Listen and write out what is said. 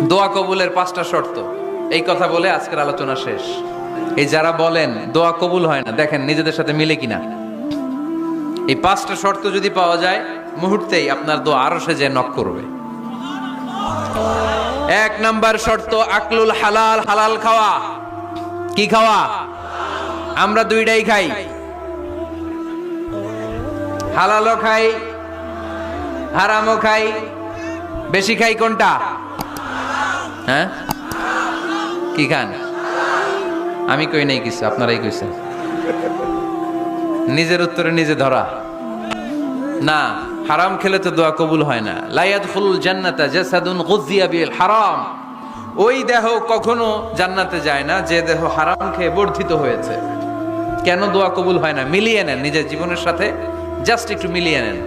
দোয়া কবুলের 5টা শর্ত, এই কথা বলে আজকের আলোচনা শেষ। এই যারা বলেন দোয়া কবুল হয় না, দেখেন নিজেদের সাথে মিলে কিনা। এই 5টা শর্ত যদি পাওয়া যায়, মুহূর্তেই আপনার দোয়া আরশে যে নক করবে। 1 নাম্বার শর্ত আকলুল হালাল, হালাল খাওয়া। কি খাওয়া? আমরা দুইটাই খাই, হালালও খাই হারামও খাই। বেশি খাই কোনটা? হ্যাঁ, কি খান? আমি কই নাই কিছু, আপনারাই কইছেন। নিজের উত্তরে নিজে ধরা না। হারাম খেলে তো দোয়া কবুল হয় না। লা ইয়াদখুলুল জান্নাতা জাসাদুন গুযিয়া বিল হারাম। ওই দেহ কখনো জান্নাতে যায় না যে দেহ হারাম খেয়ে বর্ধিত হয়েছে। কেন দোয়া কবুল হয় না? মিলিয়ে নেন নিজের জীবনের সাথে, জাস্ট একটু মিলিয়ে নেন।